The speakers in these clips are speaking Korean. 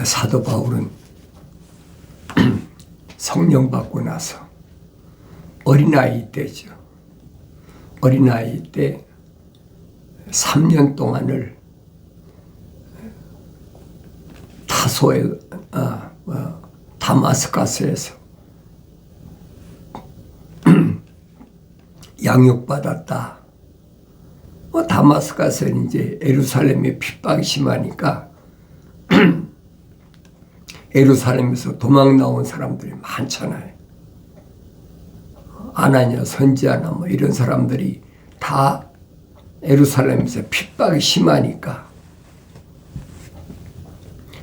사도 바울은 성령 받고 나서 어린아이 때죠. 어린아이 때 3년 동안을 다마스커스에서 양육받았다. 다마스커스는 이제 예루살렘의 핍박이 심하니까 예루살렘에서 도망 나온 사람들이 많잖아요. 아나니아 선지자나 뭐 이런 사람들이 다 예루살렘에서 핍박이 심하니까.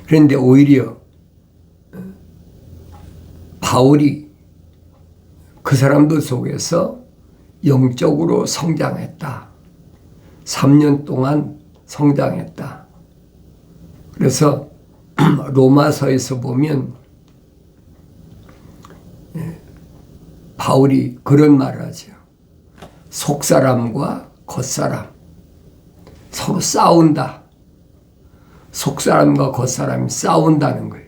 그런데 오히려 바울이 그 사람들 속에서 영적으로 성장했다. 3년 동안 성장했다. 그래서 로마서에서 보면 바울이 그런 말을 하죠. 속사람과 겉사람 서로 싸운다. 속사람과 겉사람이 싸운다는 거예요.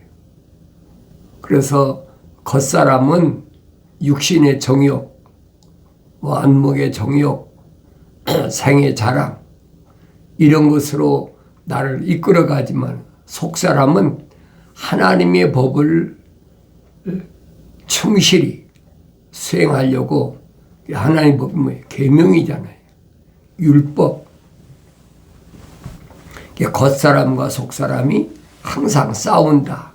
그래서 겉사람은 육신의 정욕, 안목의 정욕, 생의 자랑 이런 것으로 나를 이끌어가지만 속사람은 하나님의 법을 충실히 수행하려고, 하나님의 법이 뭐예요? 계명이잖아요. 율법. 겉사람과 속사람이 항상 싸운다.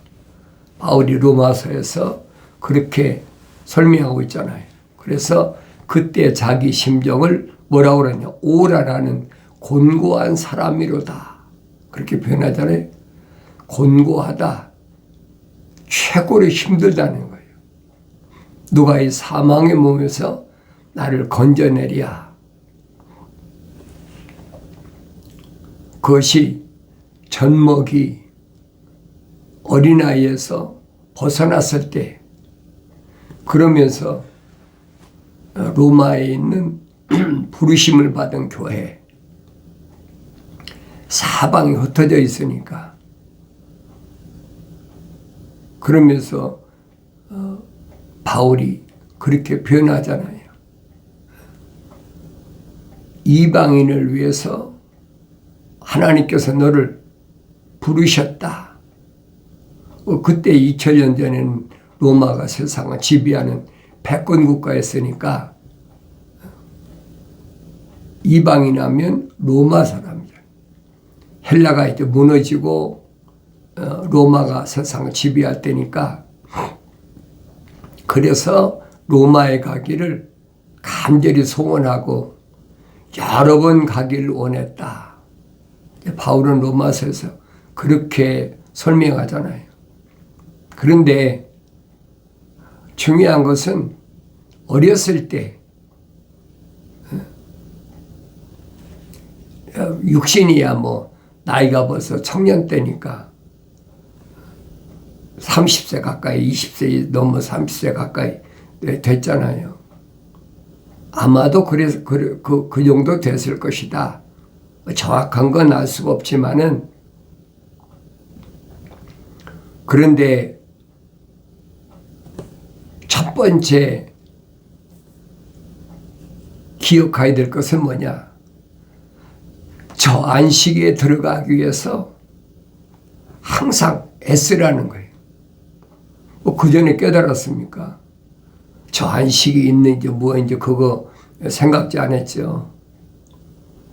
바울이 로마서에서 그렇게 설명하고 있잖아요. 그래서 그때 자기 심정을 뭐라고 그러냐? 오라라는 곤고한 사람이로다. 그렇게 표현하잖아요. 곤고하다. 최고로 힘들다는 거예요. 누가 이 사망의 몸에서 나를 건져내랴. 그것이 젖먹이 어린아이에서 벗어났을 때, 그러면서 로마에 있는 부르심을 받은 교회, 사방이 흩어져 있으니까, 그러면서 바울이 그렇게 표현하잖아요. 이방인을 위해서 하나님께서 너를 부르셨다. 그때 2000년 전에는 로마가 세상을 지배하는 패권 국가였으니까 이방인하면 로마 사람이죠. 헬라가 이제 무너지고 로마가 세상을 지배할 때니까, 그래서 로마에 가기를 간절히 소원하고 여러 번 가기를 원했다. 바울은 로마서에서 그렇게 설명하잖아요. 그런데 중요한 것은 어렸을 때 육신이야 뭐 나이가 벌써 청년 때니까 30세 가까이, 20세 넘어 30세 가까이 됐잖아요. 아마도 그래서 그 정도 됐을 것이다. 정확한 건 알 수가 없지만은, 그런데 첫 번째 기억해야 될 것은 뭐냐? 저 안식에 들어가기 위해서 항상 애쓰라는 거예요. 그 전에 깨달았습니까? 저 안식이 있는지 뭐인지 그거 생각지 안 했죠.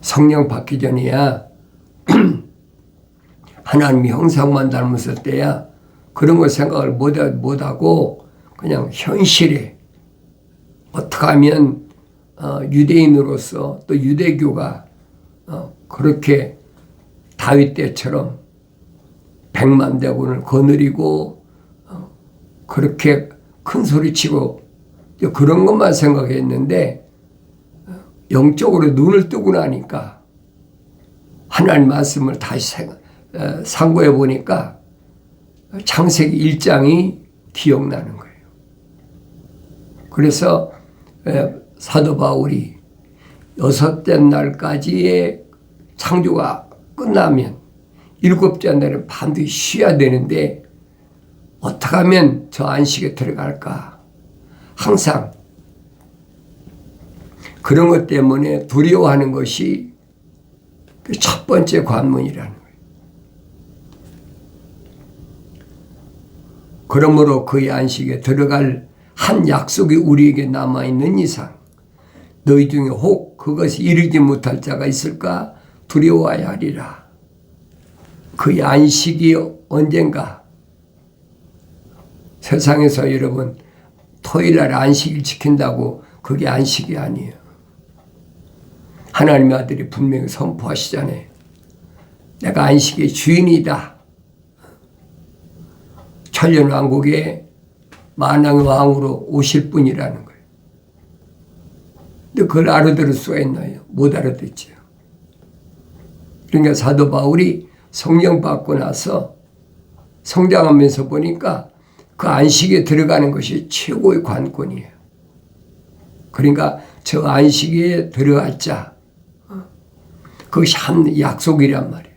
성령 받기 전이야 하나님의 형상만 닮았을 때야 그런 거 생각을 못하고 그냥 현실에 어떻게 하면 유대인으로서 또 유대교가 그렇게 다윗 때처럼 100만 대군을 거느리고 그렇게 큰 소리치고 그런 것만 생각했는데, 영적으로 눈을 뜨고 나니까 하나님 말씀을 다시 상고해 보니까 창세기 1장이 기억나는 거예요. 그래서 사도 바울이 6째 날까지의 창조가 끝나면 일곱째 날은 반드시 쉬어야 되는데 어떻게 하면 저 안식에 들어갈까? 항상 그런 것 때문에 두려워하는 것이 그 첫 번째 관문이라는 거예요. 그러므로 그의 안식에 들어갈 한 약속이 우리에게 남아있는 이상 너희 중에 혹 그것이 이루지 못할 자가 있을까 두려워해야 하리라. 그의 안식이 언젠가 세상에서 여러분 토요일날 안식일 지킨다고 그게 안식이 아니에요. 하나님의 아들이 분명히 선포하시잖아요. 내가 안식의 주인이다. 천년왕국에 만왕의 왕으로 오실 분이라는 거예요. 근데 그걸 알아들을 수가 있나요? 못 알아듣죠. 그러니까 사도 바울이 성령 받고 나서 성장하면서 보니까 그 안식에 들어가는 것이 최고의 관건이에요. 그러니까 저 안식에 들어갈 자, 그것이 한 약속이란 말이에요.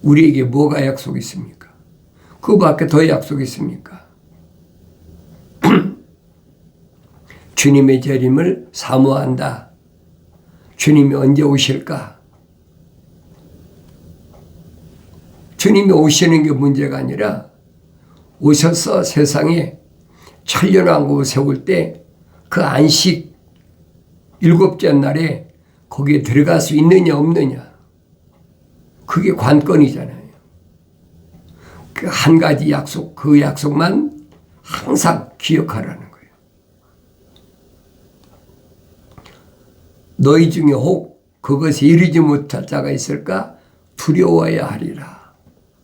우리에게 뭐가 약속이 있습니까? 그 밖에 더 약속이 있습니까? 주님의 재림을 사모한다. 주님이 언제 오실까? 주님이 오시는 게 문제가 아니라 오셔서 세상에 천년왕국을 세울 때 그 안식 일곱째 날에 거기에 들어갈 수 있느냐 없느냐 그게 관건이잖아요. 그 한 가지 약속, 그 약속만 항상 기억하라는 거예요. 너희 중에 혹 그것이 이루지 못할 자가 있을까 두려워해야 하리라.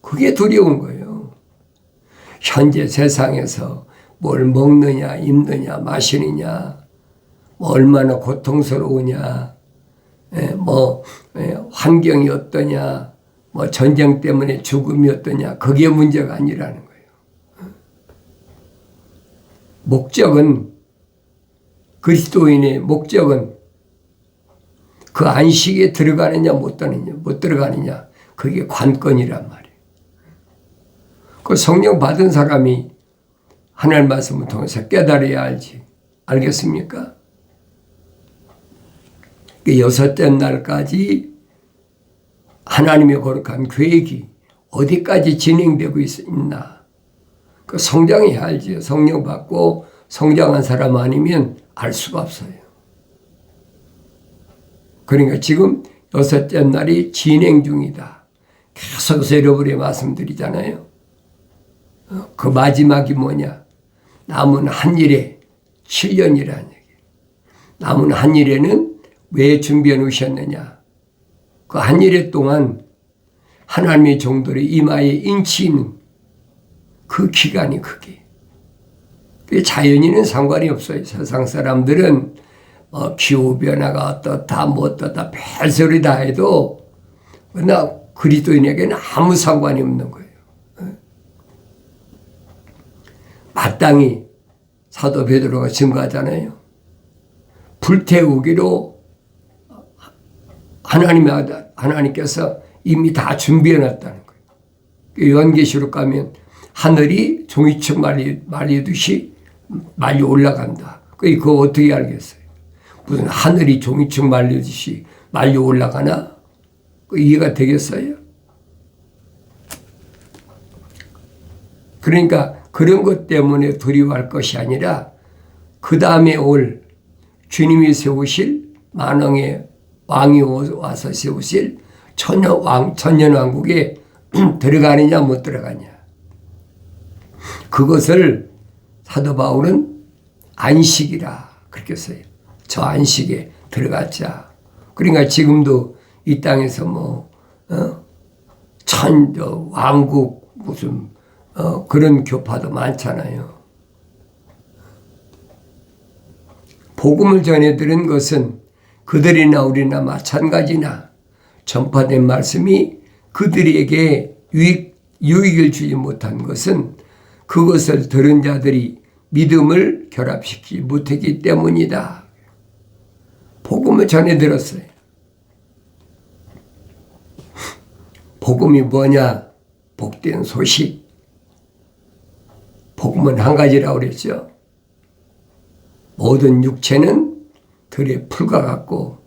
그게 두려운 거예요. 현재 세상에서 뭘 먹느냐, 입느냐, 마시느냐, 뭐 얼마나 고통스러우냐, 환경이 어떠냐, 뭐 전쟁 때문에 죽음이 어떠냐, 그게 문제가 아니라는 거예요. 목적은, 그리스도인의 목적은 그 안식에 들어가느냐, 못 들어가느냐, 그게 관건이란 말이에요. 그 성령 받은 사람이 하나님 말씀을 통해서 깨달아야 알지. 알겠습니까? 여섯째 날까지 하나님의 거룩한 계획이 어디까지 진행되고 있나. 그 성장해야 알지. 성령 받고 성장한 사람 아니면 알 수가 없어요. 그러니까 지금 여섯째 날이 진행 중이다. 계속해서 여러분이 말씀드리잖아요. 그 마지막이 뭐냐? 남은 한 일에 7년이라는 얘기예요. 남은 한 일에는 왜 준비해 놓으셨느냐? 그 한 일에 동안 하나님의 종들의 이마에 인치는 그 기간이 그게. 자연인은 상관이 없어요. 세상 사람들은 기후변화가 어떻다 뭐 어떻다 별소리 다 해도 나 그리스도인에게는 아무 상관이 없는 거예요. 마땅히 사도 베드로가 증거하잖아요. 불태우기로 하나님께서 이미 다 준비해놨다는 거예요. 요한계시록 가면 하늘이 종이축 말리듯이 말려 올라간다. 그거 어떻게 알겠어요? 무슨 하늘이 종이축 말리듯이 말려 올라가나? 이해가 되겠어요? 그러니까 그런 것 때문에 두려워할 것이 아니라 그 다음에 올 주님이 세우실 만왕의 왕이 와서 세우실 천년왕국에 들어가느냐 못 들어가냐. 그것을 사도 바울은 안식이라 그렇게 써요. 저 안식에 들어갔자. 그러니까 지금도 이 땅에서 왕국 무슨 그런 교파도 많잖아요. 복음을 전해드린 것은 그들이나 우리나 마찬가지나 전파된 말씀이 그들에게 유익을 주지 못한 것은 그것을 들은 자들이 믿음을 결합시키지 못했기 때문이다. 복음을 전해들었어요. 복음이 뭐냐? 복된 소식. 복음은 한 가지라고 그랬죠. 모든 육체는 들의 풀과 같고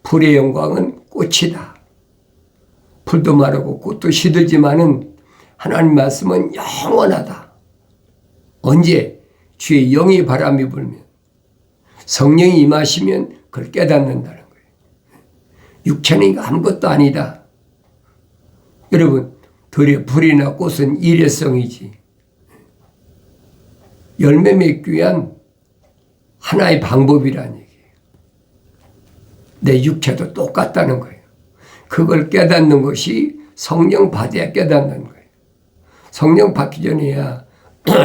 풀의 영광은 꽃이다. 풀도 마르고 꽃도 시들지만은 하나님 말씀은 영원하다. 언제? 주의 영이 바람이 불면, 성령이 임하시면 그걸 깨닫는다는 거예요. 육체는 아무것도 아니다. 여러분, 들의 풀이나 꽃은 일회성이지. 열매 맺기 위한 하나의 방법이라는 얘기예요. 내 육체도 똑같다는 거예요. 그걸 깨닫는 것이 성령 받아야 깨닫는 거예요. 성령 받기 전에야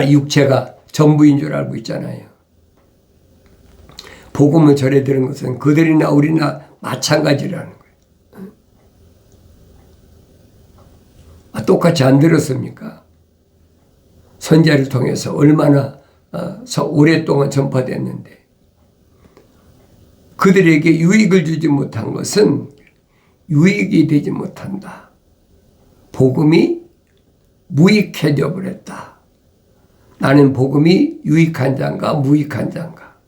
육체가 전부인 줄 알고 있잖아요. 복음을 전해 들은 것은 그들이나 우리나 마찬가지라는 거예요. 똑같이 안 들었습니까? 선지자를 통해서 얼마나 오랫동안 전파됐는데 그들에게 유익을 주지 못한 것은 유익이 되지 못한다. 복음이 무익해져 버렸다. 나는 복음이 유익한 자인가 무익한 자인가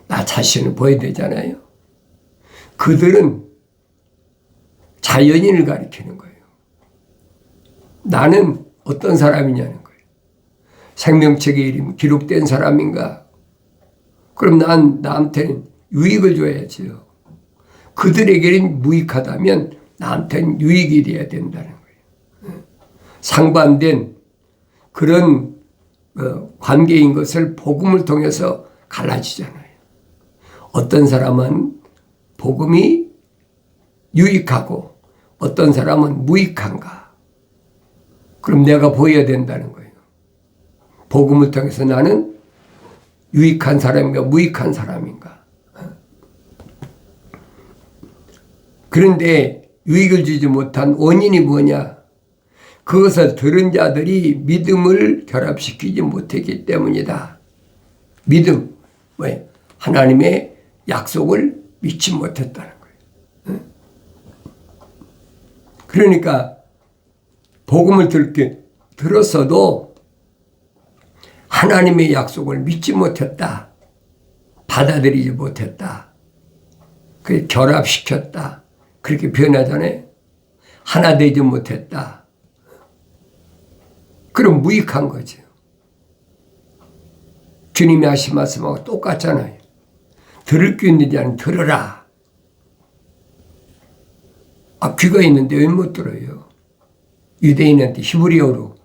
나 자신을 보여야 되잖아요. 그들은 자연인을 가리키는 거예요. 나는 어떤 사람이냐는 거예요. 생명책에 이름 기록된 사람인가? 그럼 난 나한테는 유익을 줘야지요. 그들에게는 무익하다면 나한테는 유익이 돼야 된다는 거예요. 상반된 그런 관계인 것을 복음을 통해서 갈라지잖아요. 어떤 사람은 복음이 유익하고 어떤 사람은 무익한가? 그럼 내가 보여야 된다는 거예요. 복음을 통해서 나는 유익한 사람인가 무익한 사람인가? 그런데 유익을 주지 못한 원인이 뭐냐? 그것을 들은 자들이 믿음을 결합시키지 못했기 때문이다. 믿음, 왜? 하나님의 약속을 믿지 못했다는 거예요. 그러니까 복음을 들었어도 하나님의 약속을 믿지 못했다. 받아들이지 못했다. 그래서 결합시켰다. 그렇게 표현하잖아요. 하나 되지 못했다. 그럼 무익한 거죠. 주님이 하신 말씀하고 똑같잖아요. 들을 귀 있는 자는 들으라. 귀가 있는데 왜 못 들어요? 유대인한테 히브리어로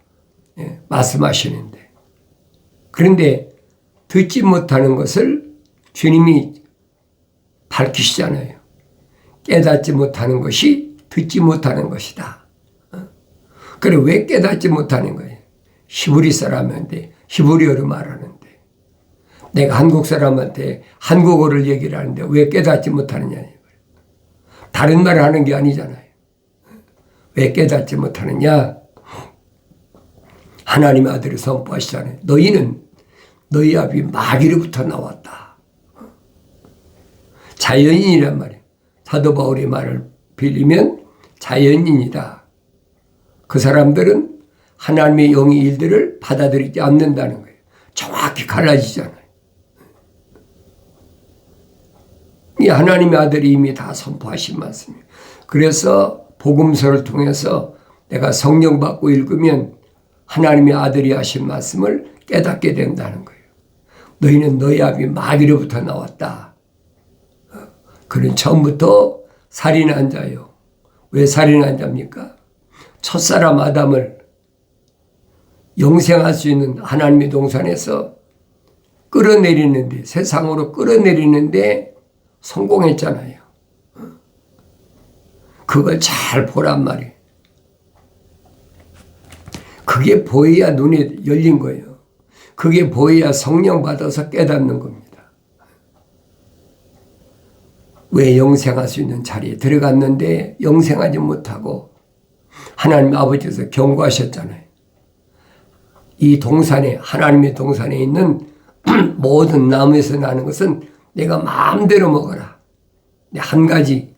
말씀하시는데. 그런데 듣지 못하는 것을 주님이 밝히시잖아요. 깨닫지 못하는 것이 듣지 못하는 것이다. 그래 왜 깨닫지 못하는 거예요? 히브리 사람한테 히브리어로 말하는데 내가 한국 사람한테 한국어를 얘기를 하는데 왜 깨닫지 못하느냐. 다른 말을 하는 게 아니잖아요. 왜 깨닫지 못하느냐? 하나님의 아들을 선포하시잖아요. 너희는 너희 아비 마귀로부터 나왔다. 자연인이란 말이에요. 사도 바울의 말을 빌리면 자연인이다. 그 사람들은 하나님의 영의 일들을 받아들이지 않는다는 거예요. 정확히 갈라지잖아요. 이 하나님의 아들이 이미 다 선포하신 말씀이에요. 그래서 복음서를 통해서 내가 성령 받고 읽으면 하나님의 아들이 하신 말씀을 깨닫게 된다는 거예요. 너희는 너희 아비 마귀로부터 나왔다. 그는 처음부터 살인한 자요. 왜 살인한 자입니까? 첫사람 아담을 영생할 수 있는 하나님의 동산에서 끌어내리는데, 세상으로 끌어내리는데 성공했잖아요. 그걸 잘 보란 말이에요. 그게 보여야 눈이 열린 거예요. 그게 보여야 성령 받아서 깨닫는 겁니다. 왜 영생할 수 있는 자리에 들어갔는데 영생하지 못하고 하나님 아버지께서 경고하셨잖아요. 이 동산에, 하나님의 동산에 있는 모든 나무에서 나는 것은 내가 마음대로 먹어라. 한 가지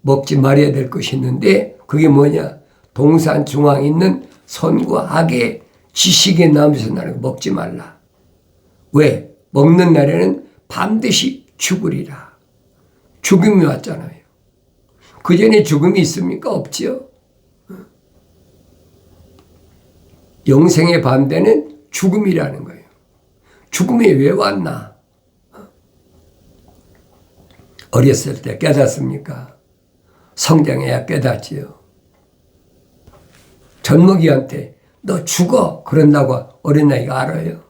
먹지 말아야 될 것이 있는데 그게 뭐냐? 동산 중앙에 있는 선과 악의 지식의 나무에서 나는 거 먹지 말라. 왜? 먹는 날에는 반드시 죽으리라. 죽음이 왔잖아요. 그 전에 죽음이 있습니까? 없지요. 영생의 반대는 죽음이라는 거예요. 죽음이 왜 왔나? 어렸을 때 깨닫습니까? 성장해야 깨닫지요. 젖먹이한테 너 죽어 그런다고 어린아이가 알아요.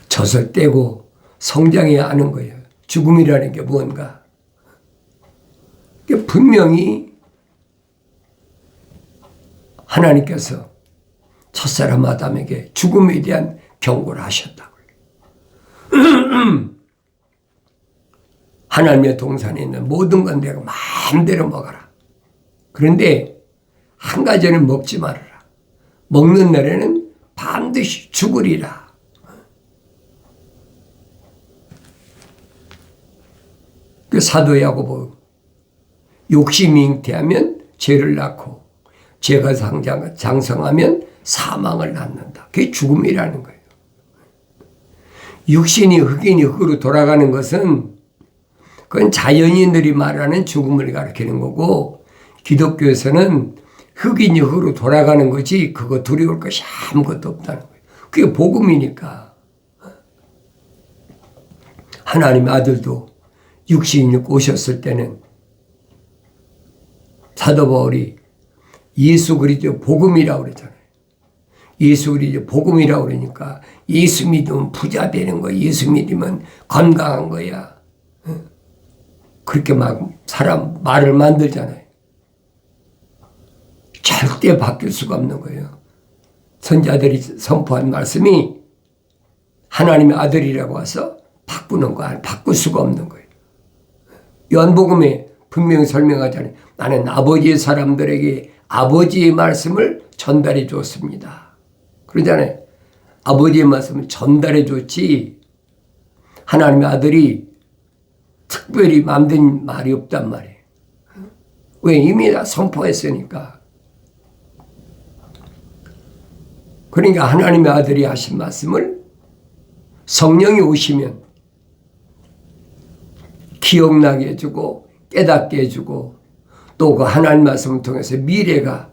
젖을 떼고 성장해야 아는 거예요. 죽음이라는 게 뭔가. 분명히 하나님께서 첫사람 아담에게 죽음에 대한 경고를 하셨다고요. 하나님의 동산에 있는 모든 건 내가 마음대로 먹어라. 그런데 한 가지는 먹지 말아라. 먹는 날에는 반드시 죽으리라. 그 사도 야고보 욕심이 잉태하면 죄를 낳고 죄가 장성하면 사망을 낳는다. 그게 죽음이라는 거예요. 육신이 흑인이 흑으로 돌아가는 것은 그건 자연인들이 말하는 죽음을 가리키는 거고 기독교에서는 흑인이 흑으로 돌아가는 거지 그거 두려울 것이 아무것도 없다는 거예요. 그게 복음이니까. 하나님의 아들도 육신이 오셨을 때는 사도 바울이 예수 그리스도 복음이라고 그랬잖아요. 예수 그리스도 복음이라고 그러니까 예수 믿으면 부자 되는 거야. 예수 믿으면 건강한 거야. 그렇게 막 사람 말을 만들잖아요. 절대 바뀔 수가 없는 거예요. 선자들이 선포한 말씀이 하나님의 아들이라고 해서 바꾸는 거 아니에요. 바꿀 수가 없는 거예요. 요한복음에 분명히 설명하잖아요. 나는 아버지의 사람들에게 아버지의 말씀을 전달해 줬습니다. 그러잖아요. 아버지의 말씀을 전달해 줬지 하나님의 아들이 특별히 만든 말이 없단 말이에요. 왜? 이미 다 선포했으니까. 그러니까 하나님의 아들이 하신 말씀을 성령이 오시면 기억나게 해주고 깨닫게 해주고 또 그 하나님 말씀을 통해서 미래가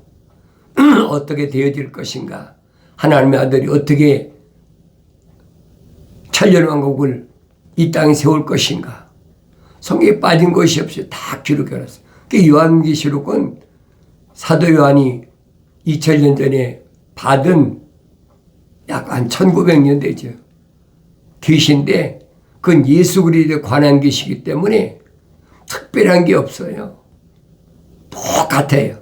어떻게 되어질 것인가, 하나님의 아들이 어떻게 천년왕국을 이 땅에 세울 것인가, 성경에 빠진 것이 없이 다 기록해놨어요. 그 요한계시록은 사도 요한이 2000년 전에 받은 약 한 1900년 되죠. 계시인데 그건 예수 그리스도에 관한 계시이기 때문에 특별한 게 없어요. 똑같아요.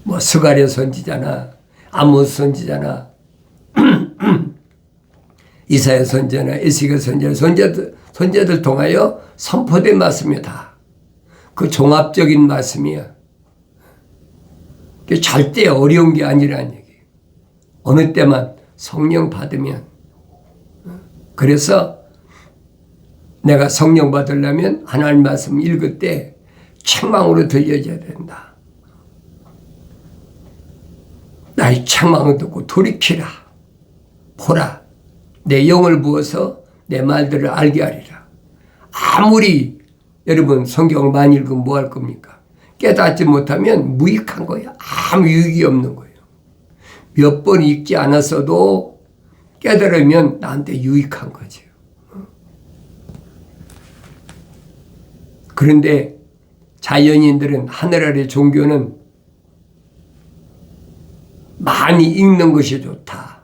뭐 스가랴 선지자나 아모스 선지자나 이사야 선지자나 에스겔 선지자들 통하여 선포된 말씀이다. 그 종합적인 말씀이야. 절대 어려운 게 아니라는 얘기예요. 어느 때만 성령 받으면. 그래서 내가 성령 받으려면 하나님 말씀 읽을 때 책망으로 들려줘야 된다. 나의 책망을 듣고 돌이키라. 보라. 내 영을 부어서 내 말들을 알게 하리라. 아무리 여러분 성경을 많이 읽으면 뭐 할 겁니까? 깨닫지 못하면 무익한 거예요. 아무 유익이 없는 거예요. 몇 번 읽지 않았어도 깨달으면 나한테 유익한 거죠. 그런데 자연인들은 하늘 아래 종교는 많이 읽는 것이 좋다.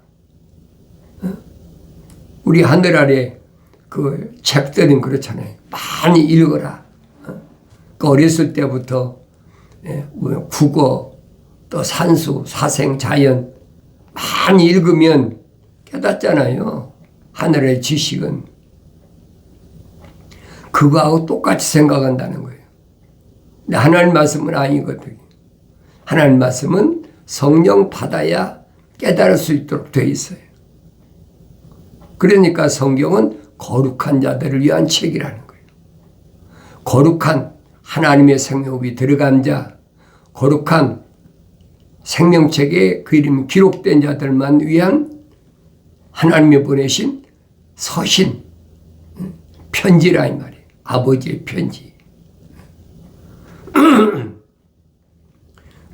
우리 하늘 아래 그 책들은 그렇잖아요. 많이 읽어라. 그 어렸을 때부터 국어, 또 산수, 사생, 자연 많이 읽으면 깨닫잖아요. 하늘의 지식은. 그거하고 똑같이 생각한다는 거예요. 근데 하나님 말씀은 아니거든요. 하나님 말씀은 성령 받아야 깨달을 수 있도록 되어 있어요. 그러니까 성경은 거룩한 자들을 위한 책이라는 거예요. 거룩한 하나님의 생명이 들어간 자, 거룩한 생명책에 그 이름이 기록된 자들만 위한 하나님이 보내신 서신, 편지라 이 말이에요. 아버지의 편지.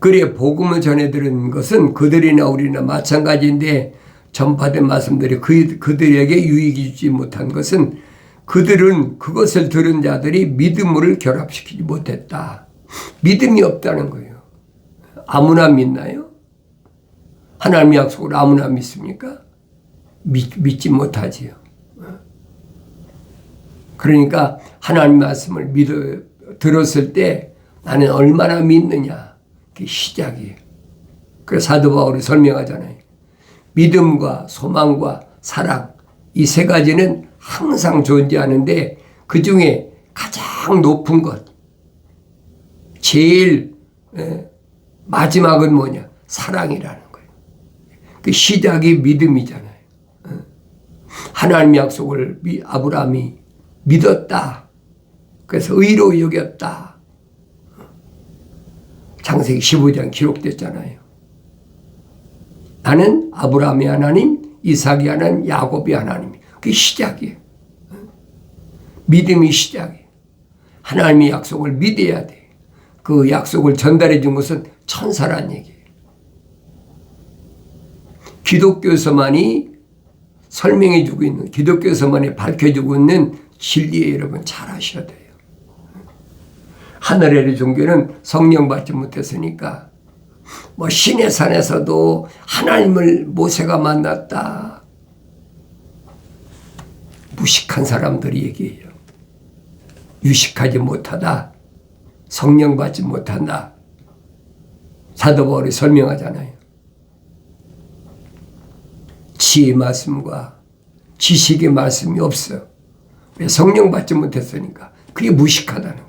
그래 복음을 전해 들은 것은 그들이나 우리나 마찬가지인데 전파된 말씀들이 그들에게 유익이 주지 못한 것은 그들은 그것을 들은 자들이 믿음을 결합시키지 못했다. 믿음이 없다는 거예요. 아무나 믿나요? 하나님의 약속을 아무나 믿습니까? 믿지 못하지요. 그러니까 하나님 말씀을 들었을 때 나는 얼마나 믿느냐. 그게 시작이에요. 그래서 사도 바울이 설명하잖아요. 믿음과 소망과 사랑 이 세 가지는 항상 존재하는데 그 중에 가장 높은 것 제일 마지막은 뭐냐? 사랑이라는 거예요. 그 시작이 믿음이잖아요. 하나님의 약속을 아브라함이 믿었다. 그래서 의로 여겼다. 창세기 15장 기록됐잖아요. 나는 아브라함의 하나님, 이삭의 하나님, 야곱의 하나님. 그게 시작이에요. 믿음이 시작이에요. 하나님의 약속을 믿어야 돼. 그 약속을 전달해 준 것은 천사란 얘기예요. 기독교에서만이 설명해 주고 있는, 기독교에서만이 밝혀주고 있는 진리에 여러분 잘 아셔야 돼요. 하늘의 종교는 성령 받지 못했으니까 뭐 신의 산에서도 하나님을 모세가 만났다. 무식한 사람들이 얘기해요. 유식하지 못하다. 성령 받지 못한다. 사도 바울이 설명하잖아요. 지혜의 말씀과 지식의 말씀이 없어. 왜? 성령 받지 못했으니까. 그게 무식하다는 거예요.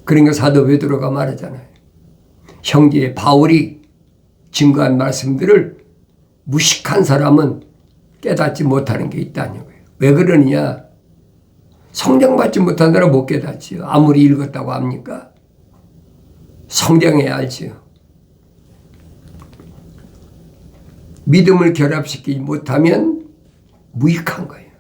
그러니까 사도 베드로가 말하잖아요. 형제 바울이 증거한 말씀들을 무식한 사람은 깨닫지 못하는 게 있다는 거예요. 왜 그러느냐? 성령 받지 못한 사람은 못 깨닫지요. 아무리 읽었다고 합니까? 성장해야 알지요. 믿음을 결합시키지 못하면 무익한 거예요.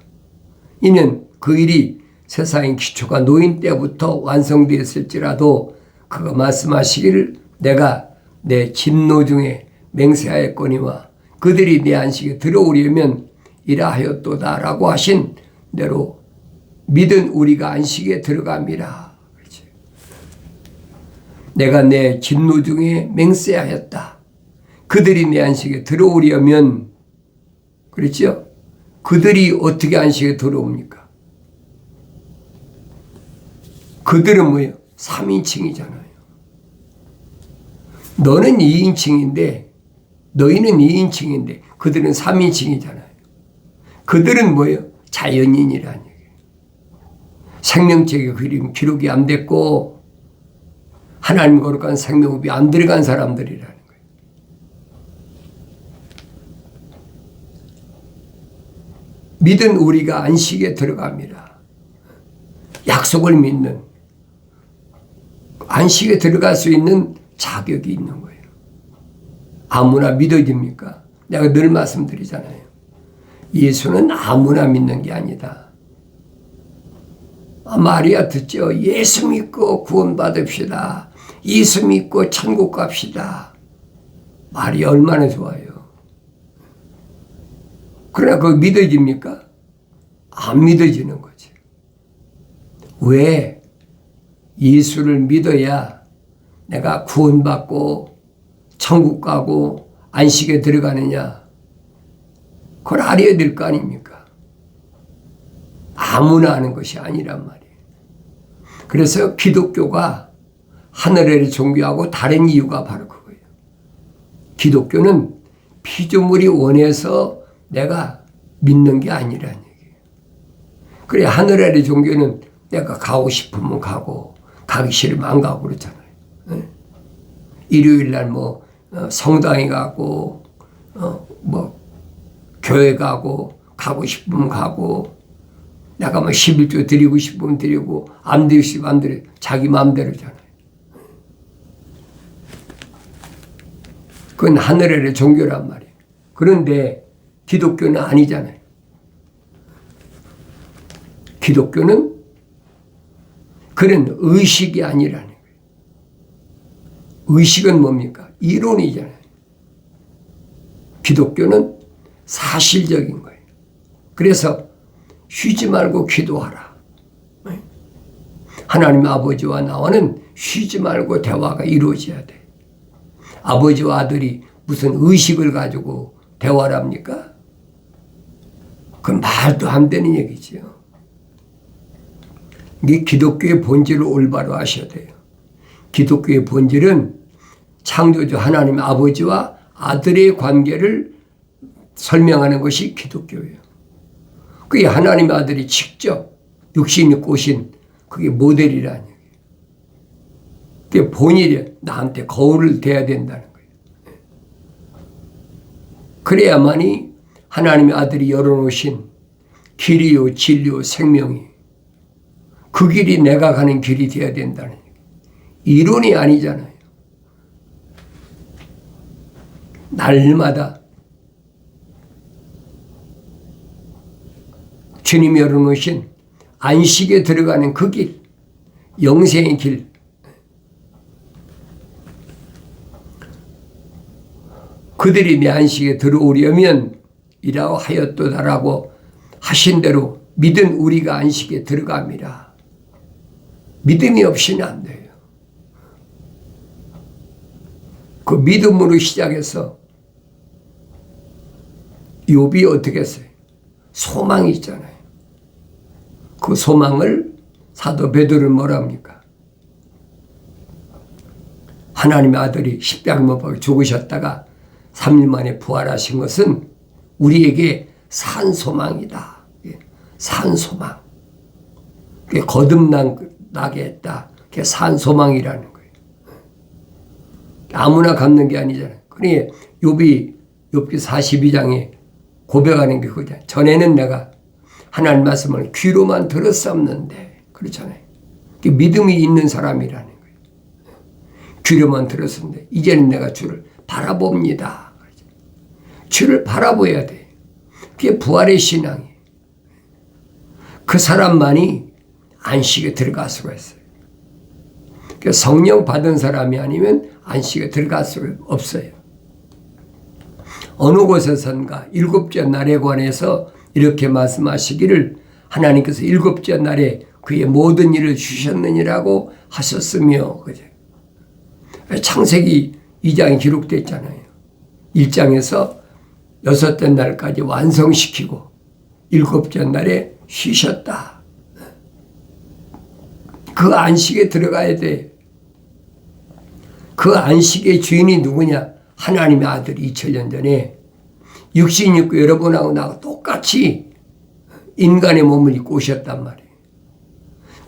이는 그 일이 세상의 기초가 놓인 때부터 완성되었을지라도 그가 말씀하시기를 내가 내 진노 중에 맹세하였거니와 그들이 내 안식에 들어오려면 이라하였도다 라고 하신 대로 믿은 우리가 안식에 들어갑니다. 그렇지. 내가 내 진노 중에 맹세하였다. 그들이 내 안식에 들어오려면 그렇죠? 그들이 어떻게 안식에 들어옵니까? 그들은 뭐예요? 3인칭이잖아요. 너는 2인칭인데 너희는 2인칭인데 그들은 3인칭이잖아요. 그들은 뭐예요? 자연인이라는 얘기예요. 생명책의 그림 기록이 안 됐고 하나님 거룩한 생명업이 안 들어간 사람들이라는 거예요. 믿은 우리가 안식에 들어갑니다. 약속을 믿는 안식에 들어갈 수 있는 자격이 있는 거예요. 아무나 믿어집니까? 내가 늘 말씀드리잖아요. 예수는 아무나 믿는 게 아니다. 마리아 듣죠? 예수 믿고 구원받읍시다. 예수 믿고 천국 갑시다. 말이 얼마나 좋아요. 그러나 그거 믿어집니까? 안 믿어지는 거지. 왜? 예수를 믿어야 내가 구원받고 천국 가고 안식에 들어가느냐. 그걸 알아야 될 거 아닙니까? 아무나 하는 것이 아니란 말이에요. 그래서 기독교가 하늘의 종교하고 다른 이유가 바로 그거예요. 기독교는 피조물이 원해서 내가 믿는 게 아니라는 얘기예요. 그래 하늘의 종교는 내가 가고 싶으면 가고 가기 싫으면 안 가고 그렇잖아요. 일요일 날 성당에 가고 교회 가고 싶으면 가고 내가 뭐 11조 드리고 싶으면 드리고 안 드리고 싶으면 안 드려. 자기 마음대로잖아요. 그건 하늘의 종교란 말이에요. 그런데 기독교는 아니잖아요. 기독교는 그런 의식이 아니라는 거예요. 의식은 뭡니까? 이론이잖아요. 기독교는 사실적인 거예요. 그래서 쉬지 말고 기도하라. 하나님 아버지와 나와는 쉬지 말고 대화가 이루어져야 돼. 아버지와 아들이 무슨 의식을 가지고 대화를 합니까? 그건 말도 안 되는 얘기지요. 이게 기독교의 본질을 올바로 아셔야 돼요. 기독교의 본질은 창조주 하나님 아버지와 아들의 관계를 설명하는 것이 기독교예요. 그게 하나님 아들이 직접 육신 입고 오신 그게 모델이라는 얘기예요. 그게 본일이에요. 나한테 거울을 대야 된다는 거예요. 그래야만이 하나님의 아들이 열어놓으신 길이요 진리요 생명이 그 길이 내가 가는 길이 되어야 된다는 얘기예요. 이론이 아니잖아요. 날마다 주님이 열어놓으신 안식에 들어가는 그 길, 영생의 길. 그들이 내 안식에 들어오려면 이라고 하였도다라고 하신 대로 믿은 우리가 안식에 들어갑니다. 믿음이 없이는 안 돼요. 그 믿음으로 시작해서 욥이 어떻게 했어요? 소망이 있잖아요. 그 소망을 사도 베드로는 뭐라 합니까? 하나님의 아들이 십자가 못 박혀 죽으셨다가 3일 만에 부활하신 것은 우리에게 산 소망이다. 산 소망. 그게 거듭나게 했다. 그게 산 소망이라는 거예요. 아무나 갖는 게 아니잖아요. 그러니 욥기 42장에 고백하는 게 그거잖아요. 전에는 내가 하나님 말씀을 귀로만 들었었는데, 그렇잖아요. 그게 믿음이 있는 사람이라는 거예요. 귀로만 들었었는데 이제는 내가 주를 바라봅니다. 주를 바라봐야 돼. 그게 부활의 신앙이에요. 그 사람만이 안식에 들어갈 수가 있어요. 성령 받은 사람이 아니면 안식에 들어갈 수가 없어요. 어느 곳에선가 일곱째 날에 관해서 이렇게 말씀하시기를 하나님께서 일곱째 날에 그의 모든 일을 주셨느니라고 하셨으며, 그죠? 창세기 2장에 기록되어 있잖아요. 1장에서 여섯째 날까지 완성시키고 일곱째 날에 쉬셨다. 그 안식에 들어가야 돼. 그 안식의 주인이 누구냐? 하나님의 아들 2000년 전에 육신 입고 여러분하고 나하고 똑같이 인간의 몸을 입고 오셨단 말이에요.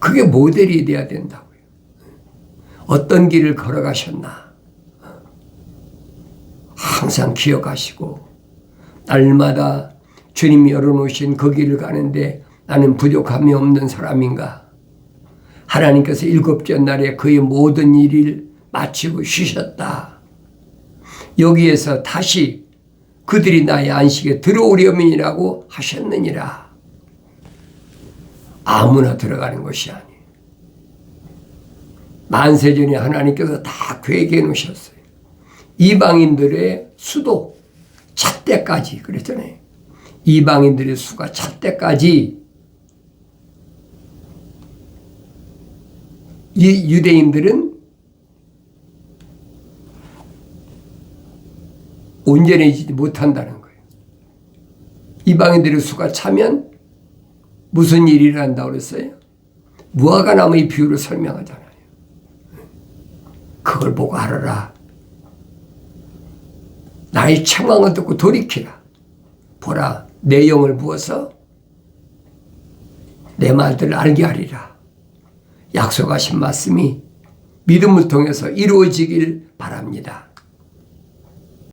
그게 모델이 돼야 된다고요. 어떤 길을 걸어가셨나 항상 기억하시고, 날마다 주님이 열어놓으신 그 길을 가는데 나는 부족함이 없는 사람인가? 하나님께서 일곱째 날에 그의 모든 일을 마치고 쉬셨다. 여기에서 다시 그들이 나의 안식에 들어오려면이라고 하셨느니라. 아무나 들어가는 것이 아니에요. 만세전에 하나님께서 다 계획해 놓으셨어요. 이방인들의 수도 찰 때까지, 그랬잖아요. 이방인들의 수가 찰 때까지 이 유대인들은 온전해지지 못한다는 거예요. 이방인들의 수가 차면 무슨 일이 일어난다고 그랬어요? 무화과나무의 비유를 설명하잖아요. 그걸 보고 알아라. 나의 책망을 듣고 돌이키라. 보라, 내 영을 부어서 내 말들을 알게 하리라. 약속하신 말씀이 믿음을 통해서 이루어지길 바랍니다.